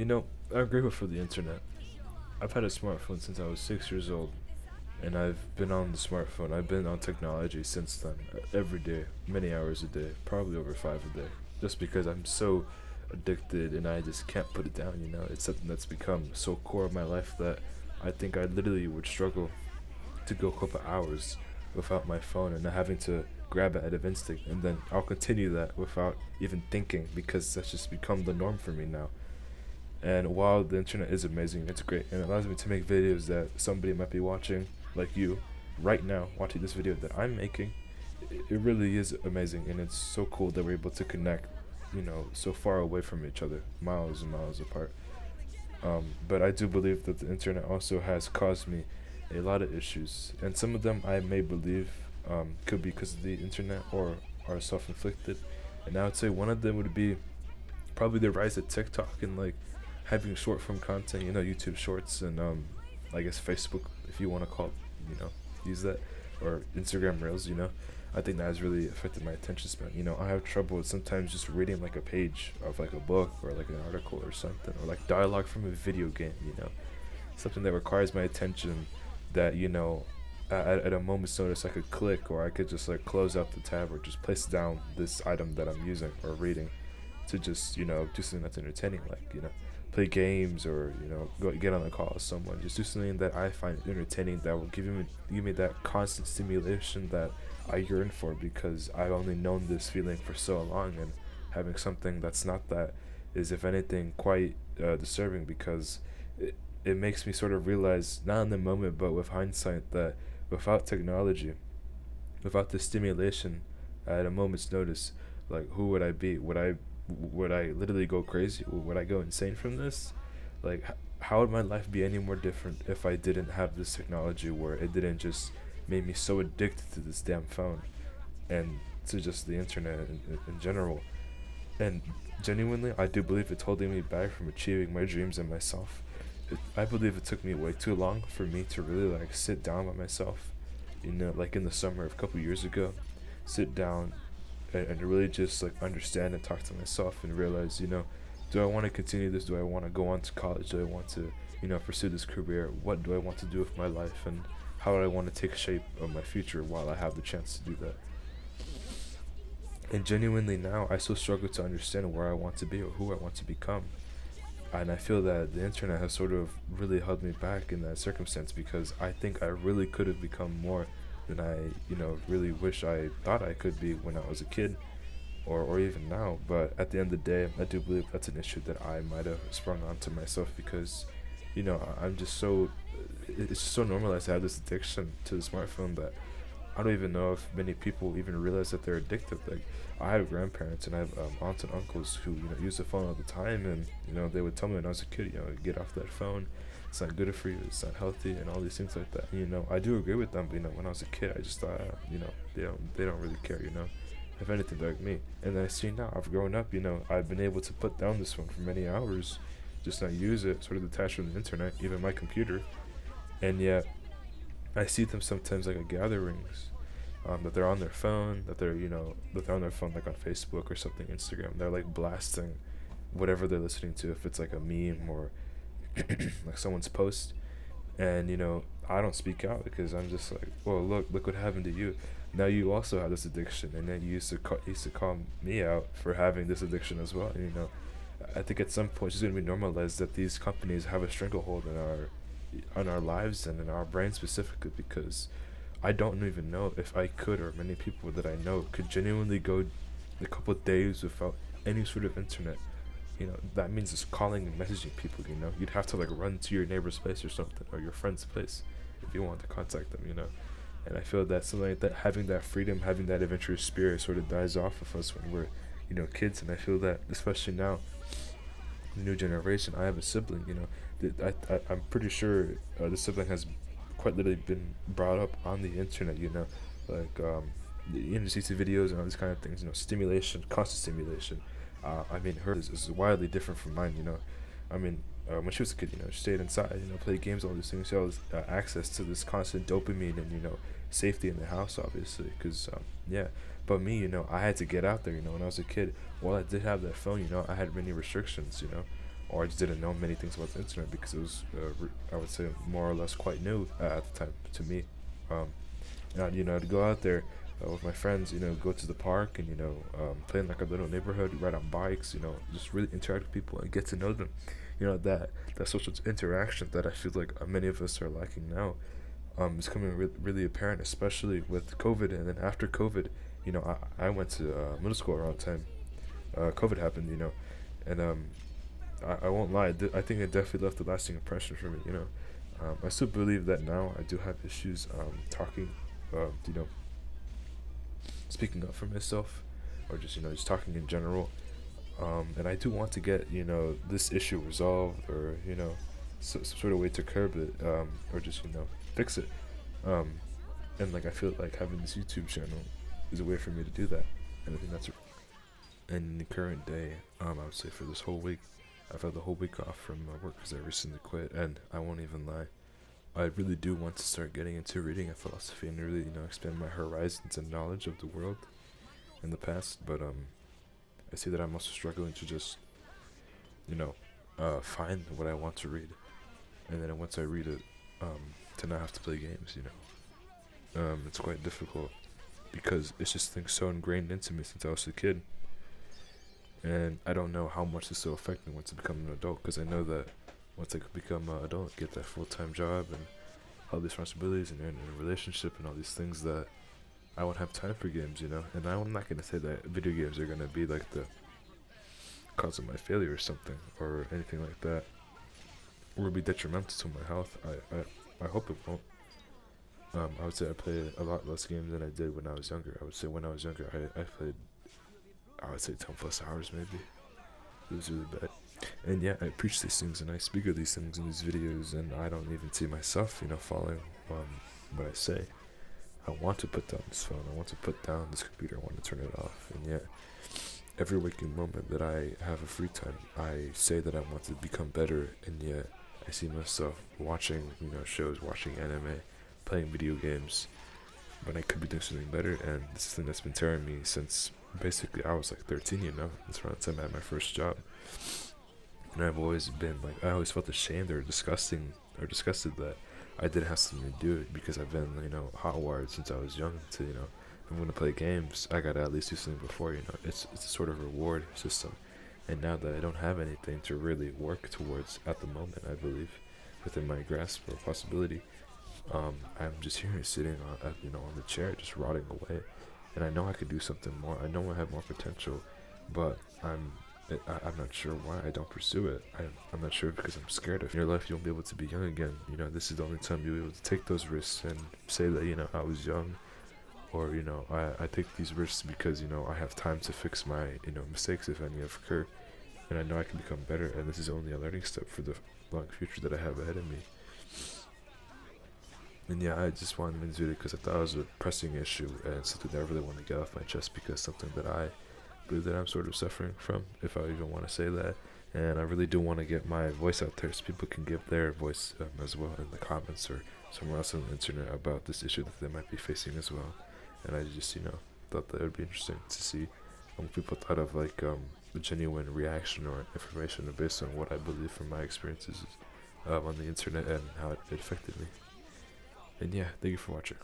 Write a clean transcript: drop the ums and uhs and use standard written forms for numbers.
I'm grateful for the internet. I've had a smartphone since I was 6 years old, and I've been on the smartphone. I've been on technology since then, every day, many hours a day, probably over five a day, just because I'm so addicted and I just can't put it down. It's something that's become so core of my life that I think I literally would struggle to go a couple hours without my phone and not having to grab it out of instinct, and then I'll continue that without even thinking because that's just become the norm for me now. And while the internet is amazing, it's great, and it allows me to make videos that somebody might be watching, like you, right now, watching this video that I'm making. It really is amazing, and it's so cool that we're able to connect, so far away from each other, miles and miles apart. But I do believe that the internet also has caused me a lot of issues, and some of them I may believe could be because of the internet or are self inflicted. And I would say one of them would be probably the rise of TikTok and like having short form content, YouTube Shorts and I guess Facebook, if you want to call it, use that, or Instagram Reels. I think that has really affected my attention span. I have trouble with sometimes just reading like a page of like a book or like an article or something, or like dialogue from a video game. Something that requires my attention that at a moment's notice I could click, or I could just like close out the tab or just place down this item that I'm using or reading to just do something that's entertaining, like play games, or go get on a call with someone, just do something that I find entertaining that will give me that constant stimulation that I yearn for, because I've only known this feeling for so long, and having something that's not that is, if anything, quite disturbing, because it makes me sort of realize, not in the moment but with hindsight, that without technology, without the stimulation at a moment's notice, like who would I be? Would I literally go crazy? Would I go insane from this? Like, how would my life be any more different if I didn't have this technology, where it didn't just make me so addicted to this damn phone and to just the internet in general? And genuinely, I do believe it's holding me back from achieving my dreams and myself. I believe it took me way too long for me to really like sit down by myself, like in the summer of a couple years ago, sit down and really just like understand and talk to myself and realize, do I want to continue this? Do I want to go on to college? Do I want to, pursue this career? What do I want to do with my life? And how do I want to take shape of my future while I have the chance to do that? And genuinely now, I still struggle to understand where I want to be or who I want to become. And I feel that the internet has sort of really held me back in that circumstance, because I think I really could have become more than I, really wish I thought I could be when I was a kid, or even now. But at the end of the day, I do believe that's an issue that I might have sprung onto myself, because, I'm just so, it's just so normalized to have this addiction to the smartphone that I don't even know if many people even realize that they're addicted. Like, I have grandparents and I have aunts and uncles who use the phone all the time, and they would tell me when I was a kid, get off that phone. It's not good for you. It's not healthy, and all these things like that. I do agree with them. But when I was a kid, I just thought, they don't really care. If anything, they're like me. And then I see now, I've grown up. I've been able to put down this phone for many hours, just not use it, sort of detached from the internet, even my computer, and yet I see them sometimes like at gatherings, that they're on their phone, that they're on their phone like on Facebook or something, Instagram. They're like blasting whatever they're listening to, if it's like a meme or like someone's post, and I don't speak out because I'm just like, well, look what happened to you. Now you also have this addiction, and then you used to call me out for having this addiction as well. And, I think at some point it's going to be normalized that these companies have a stranglehold on our lives and in our brains specifically, because I don't even know if I could, or many people that I know could genuinely go a couple of days without any sort of internet. That means just calling and messaging people. You'd have to like run to your neighbor's place or something, or your friend's place, if you want to contact them. And I feel that something like that, having that freedom, having that adventurous spirit, sort of dies off of us when we're kids. And I feel that especially now, the new generation. I have a sibling. I'm pretty sure the sibling has quite literally been brought up on the internet. Like just YouTube videos and all these kind of things. Stimulation, constant stimulation. I mean, hers is wildly different from mine. When she was a kid, she stayed inside, played games, all these things. She had access to this constant dopamine and safety in the house, obviously, because yeah. But me, I had to get out there. When I was a kid, while I did have that phone, I had many restrictions. or I just didn't know many things about the internet because it was, I would say, more or less quite new at the time to me. Um, and I'd go out there with my friends, go to the park and play in like a little neighborhood, ride on bikes, just really interact with people and get to know them. That social interaction that I feel like many of us are lacking now, is coming really apparent, especially with COVID. And then after COVID, I went to middle school around the time COVID happened, and I won't lie, I think it definitely left a lasting impression for me. I still believe that now I do have issues talking, you know, speaking up for myself, or just talking in general. And I do want to get this issue resolved, or some sort of way to curb it, or just fix it. Um, and like I feel like having this YouTube channel is a way for me to do that, and I think that's. And in the current day, I would say for this whole week, I've had the whole week off from work because I recently quit, and I won't even lie, I really do want to start getting into reading and philosophy and really expand my horizons and knowledge of the world in the past. But I see that I'm also struggling to just find what I want to read, and then once I read it, to not have to play games. It's quite difficult because it's just things so ingrained into me since I was a kid, and I don't know how much this will affect me once I become an adult. Because I know that once I become an adult, get that full-time job and all these responsibilities and in a relationship and all these things, that I won't have time for games. And I'm not gonna say that video games are gonna be like the cause of my failure or something or anything like that, or be detrimental to my health. I hope it won't. I would say I play a lot less games than I did when I was younger. I would say when I was younger, I played, I would say 10 plus hours maybe. It was really bad. And yeah, I preach these things and I speak of these things in these videos, and I don't even see myself, following what I say. I want to put down this phone. I want to put down this computer. I want to turn it off. And yet, every waking moment that I have a free time, I say that I want to become better, and yet I see myself watching, shows, watching anime, playing video games, when I could be doing something better. And this is the thing that's been tearing me since basically I was like 13. That's around the time I had my first job. And I've always been like, I always felt ashamed or disgusted that I didn't have something to do it, because I've been, hot-wired since I was young to, if I'm going to play games, I got to at least do something before, it's a sort of reward system. And now that I don't have anything to really work towards at the moment, I believe, within my grasp or possibility, I'm just here sitting on the chair, just rotting away. And I know I could do something more. I know I have more potential, but I'm not sure why I don't pursue it. I'm not sure because I'm scared. If in your life you won't be able to be young again, this is the only time you'll be able to take those risks and say that, I was young, or, I take these risks because, I have time to fix my, mistakes if any occur, and I know I can become better, and this is only a learning step for the long future that I have ahead of me. And yeah, I just wanted to make this video because I thought it was a pressing issue and something that I really want to get off my chest, because something that I believe that I'm sort of suffering from, if I even want to say that. And I really do want to get my voice out there so people can give their voice as well in the comments or somewhere else on the internet about this issue that they might be facing as well. And I just thought that it would be interesting to see what people thought of like the genuine reaction or information based on what I believe from my experiences on the internet and how it affected me. And yeah, thank you for watching.